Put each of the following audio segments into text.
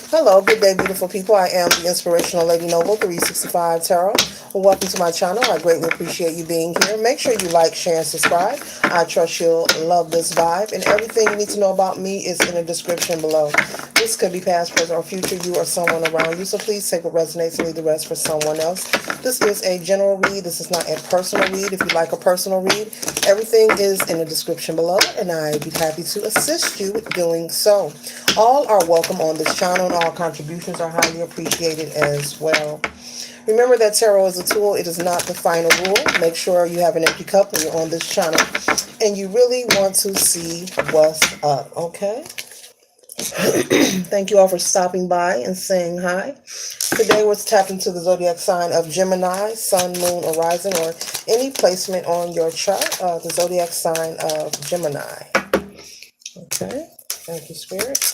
Hello, good day, beautiful people. I am the Inspirational Lady Noble 365 Tarot. Well, welcome to my channel. I greatly appreciate you being here. Make sure you like, share, and subscribe. I trust you'll love this vibe. And everything you need to know about me is in the description below. This could be past, present, or future, you or someone around you. So please take what resonates and leave the rest for someone else. This is a general read. This is not a personal read. If you like a personal read, everything is in the description below, and I'd be happy to assist you with doing so. All are welcome on this channel, and all contributions are highly appreciated as well. Remember that tarot is a tool. It is not the final rule. Make sure you have an empty cup when you're on this channel, and you really want to see what's up, okay? Thank you all for stopping by and saying hi. Today we're tapped into the zodiac sign of Gemini, Sun, Moon, or Rising, or any placement on your chart, the zodiac sign of Gemini. Okay, thank you, Spirit.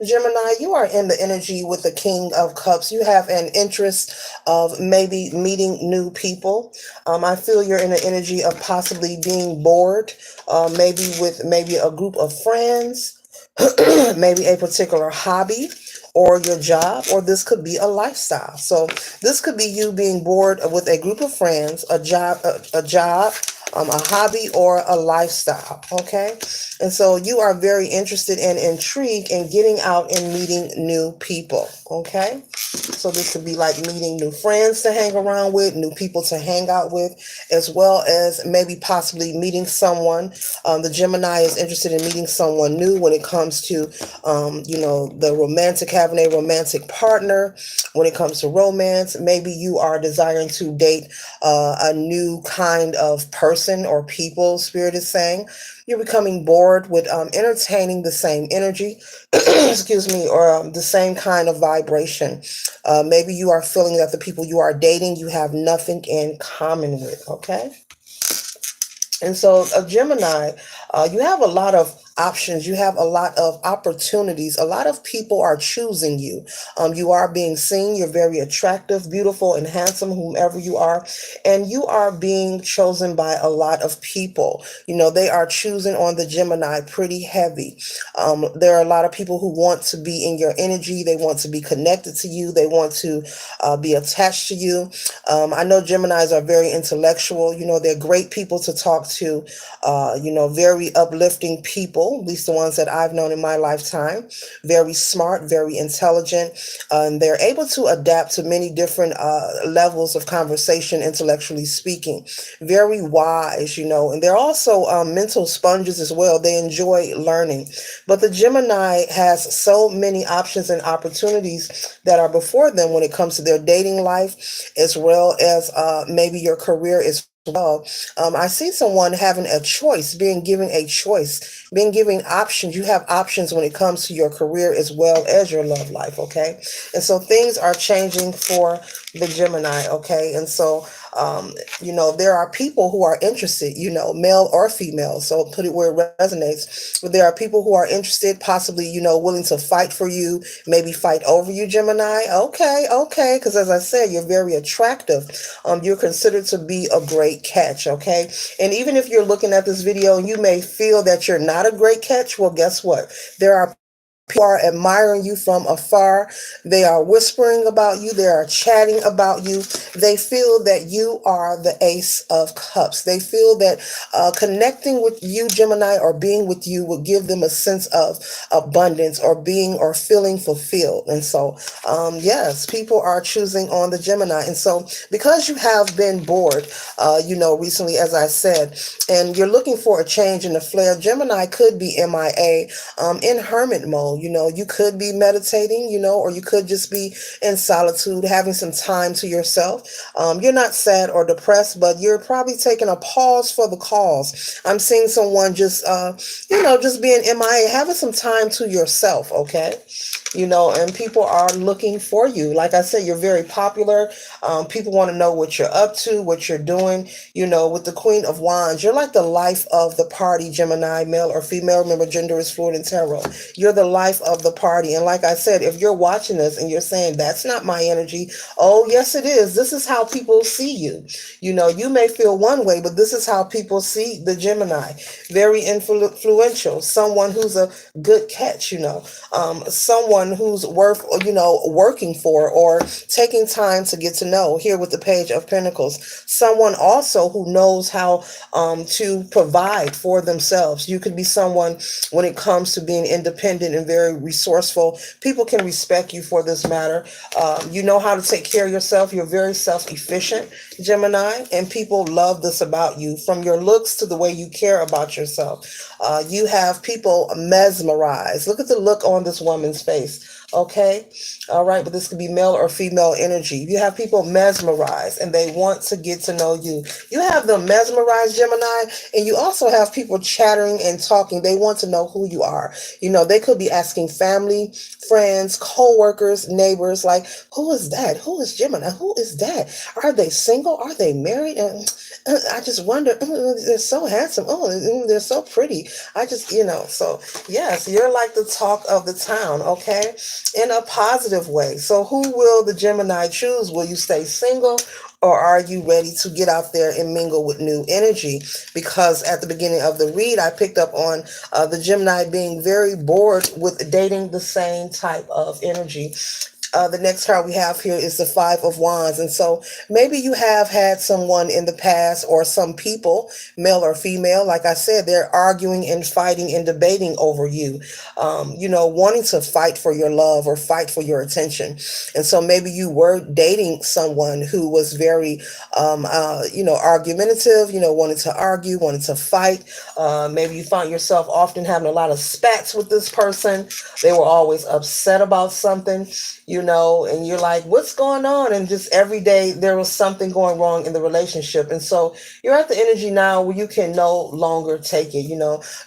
Gemini, you are in the energy with the King of Cups. You have an interest of maybe meeting new people. I feel you're in the energy of possibly being bored, maybe a group of friends, maybe a particular hobby or your job, or this could be a lifestyle. So this could be you being bored with a group of friends, a hobby, or a lifestyle. Okay. And so you are very interested and intrigued in getting out and meeting new people. Okay. So this could be like meeting new friends to hang around with, new people to hang out with, as well as maybe possibly meeting someone. The Gemini is interested in meeting someone new when it comes to, the romantic, having a romantic partner. When it comes to romance, maybe you are desiring to date a new kind of person or people, Spirit is saying. You're becoming bored with entertaining the same energy, excuse me, or the same kind of vibration. Maybe you are feeling that the people you are dating, you have nothing in common with, okay? And so, a Gemini, you have a lot of options. You have a lot of opportunities. A lot of people are choosing you. You are being seen. You're very attractive, beautiful, and handsome, whomever you are. And you are being chosen by a lot of people. They are choosing on the Gemini pretty heavy. There are a lot of people who want to be in your energy. They want to be connected to you. They want to be attached to you. I know Geminis are very intellectual. They're great people to talk to, very uplifting people, at least the ones that I've known in my lifetime. Very smart, very intelligent. And they're able to adapt to many different levels of conversation, intellectually speaking. Very wise, and they're also mental sponges as well. They enjoy learning. But the Gemini has so many options and opportunities that are before them when it comes to their dating life, as well as maybe your career as well. I see someone having a choice, being given a choice, being given options. You have options when it comes to your career as well as your love life, okay? And so things are changing for the Gemini, okay? And so, there are people who are interested, male or female, so put it where it resonates. But there are people who are interested, possibly, willing to fight for you, maybe fight over you, Gemini. Okay, because as I said, you're very attractive. You're considered to be a great catch, okay? And even if you're looking at this video and you may feel that you're not a great catch, well, guess what? There are people are admiring you from afar. They are whispering about you. They are chatting about you. They feel that you are the Ace of Cups. They feel that connecting with you, Gemini, or being with you would give them a sense of abundance or being or feeling fulfilled. And so, yes, people are choosing on the Gemini. And so, because you have been bored, recently, as I said, and you're looking for a change in the flair, Gemini could be MIA, in hermit mode. You could be meditating, or you could just be in solitude, having some time to yourself. You're not sad or depressed, but you're probably taking a pause for the cause. I'm seeing someone just being MIA, having some time to yourself, okay? And people are looking for you. Like I said, you're very popular. People want to know what you're up to, what you're doing. With the Queen of Wands, you're like the life of the party, Gemini, male or female. Remember, gender is fluid in tarot. You're the life life of the party. And like I said, if you're watching this and you're saying, that's not my energy, oh, yes, it is. This is how people see you. You may feel one way, but this is how people see the Gemini. Very influential, someone who's a good catch, someone who's worth, working for or taking time to get to know. Here with the Page of Pentacles, someone also who knows how to provide for themselves. You could be someone when it comes to being independent and very resourceful. People can respect you for this matter. You know how to take care of yourself. You're very self-efficient, Gemini, and people love this about you, from your looks to the way you care about yourself. You have people mesmerized. Look at the look on this woman's face. Okay. All right. But this could be male or female energy. You have people mesmerized and they want to get to know you. You have them mesmerized, Gemini, and you also have people chattering and talking. They want to know who you are. They could be asking family, friends, co-workers, neighbors, like, who is that? Who is Gemini? Who is that? Are they single? Are they married? And I just wonder, they're so handsome. Oh, they're so pretty. I just, so yes, you're like the talk of the town, okay? In a positive way. So who will the Gemini choose? Will you stay single, or are you ready to get out there and mingle with new energy? Because at the beginning of the read, I picked up on the Gemini being very bored with dating the same type of energy. The next card we have here is the Five of Wands. And so maybe you have had someone in the past, or some people, male or female, like I said, they're arguing and fighting and debating over you, wanting to fight for your love or fight for your attention. And so maybe you were dating someone who was very, argumentative, wanted to argue, wanted to fight. Maybe you found yourself often having a lot of spats with this person. They were always upset about something, and you're like, what's going on? And just every day there was something going wrong in the relationship. And so you're at the energy now where you can no longer take it.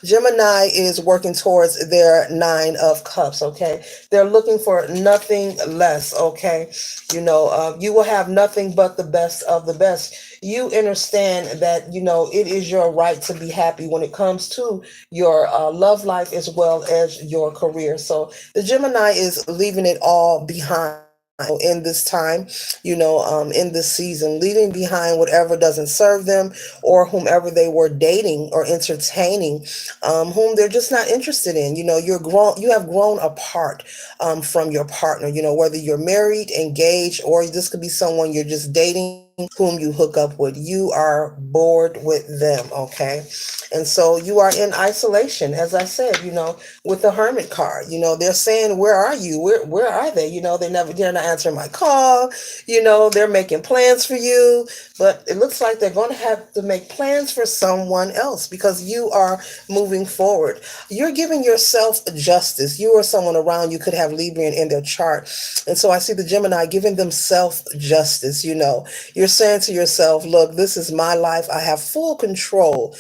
Gemini is working towards their Nine of Cups. Okay. They're looking for nothing less. Okay. You will have nothing but the best of the best. You understand that, it is your right to be happy when it comes to your love life as well as your career. So the Gemini is leaving it all behind in this time, in this season, leaving behind whatever doesn't serve them, or whomever they were dating or entertaining, whom they're just not interested in. You have grown apart from your partner, whether you're married, engaged, or this could be someone you're just dating, whom you hook up with. You are bored with them, okay? And so you are in isolation, as I said, with the Hermit card. They're saying, where are you? Where are they? They're not answering my call. They're making plans for you, but it looks like they're going to have to make plans for someone else, because you are moving forward. You're giving yourself justice. You or someone around you could have Libra in their chart. And so I see the Gemini giving them self-justice. You're saying to yourself, look, this is my life. I have full control.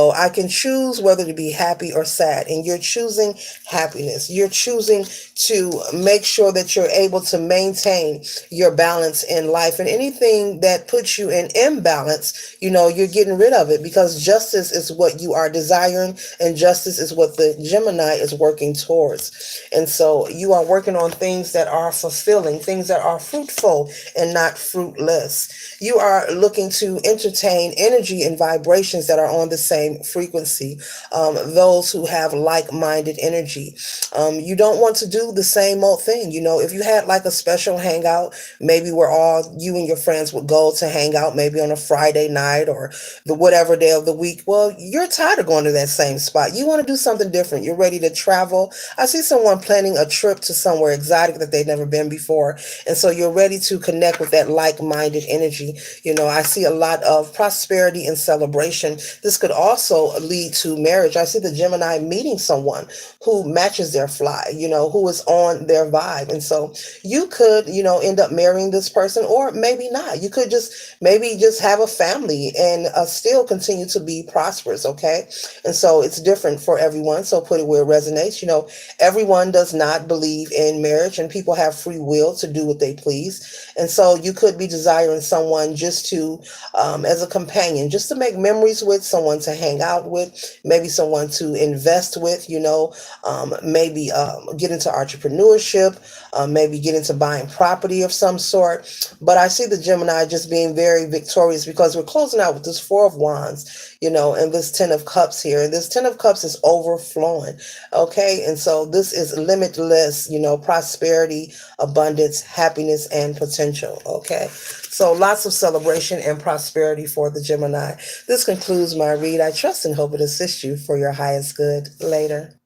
I can choose whether to be happy or sad. And you're choosing happiness. You're choosing to make sure that you're able to maintain your balance in life. And anything that puts you in imbalance, you're getting rid of it, because justice is what you are desiring, and justice is what the Gemini is working towards. And so you are working on things that are fulfilling, things that are fruitful and not fruitless. You are looking to entertain energy and vibrations that are on the same frequency, those who have like-minded energy. You don't want to do the same old thing. If you had like a special hangout, maybe where all you and your friends would go to hang out, maybe on a Friday night or the whatever day of the week, well, you're tired of going to that same spot. You want to do something different. You're ready to travel. I see someone planning a trip to somewhere exotic that they've never been before. And so you're ready to connect with that like-minded energy. I see a lot of prosperity and celebration. This could also lead to marriage. I see the Gemini meeting someone who matches their fly, who is on their vibe. And so you could, end up marrying this person, or maybe not. You could maybe just have a family and still continue to be prosperous. Okay. And so it's different for everyone. So put it where it resonates. Everyone does not believe in marriage, and people have free will to do what they please. And so you could be desiring someone just to, as a companion, just to make memories with, someone to hang out with, maybe someone to invest with, maybe get into entrepreneurship, maybe get into buying property of some sort. But I see the Gemini just being very victorious because we're closing out with this Four of Wands, and this Ten of Cups here. And this Ten of Cups is overflowing. Okay. And so this is limitless, prosperity, abundance, happiness, and potential. Okay. So lots of celebration and prosperity for the Gemini. This concludes my read. I trust and hope it assists you for your highest good. Later.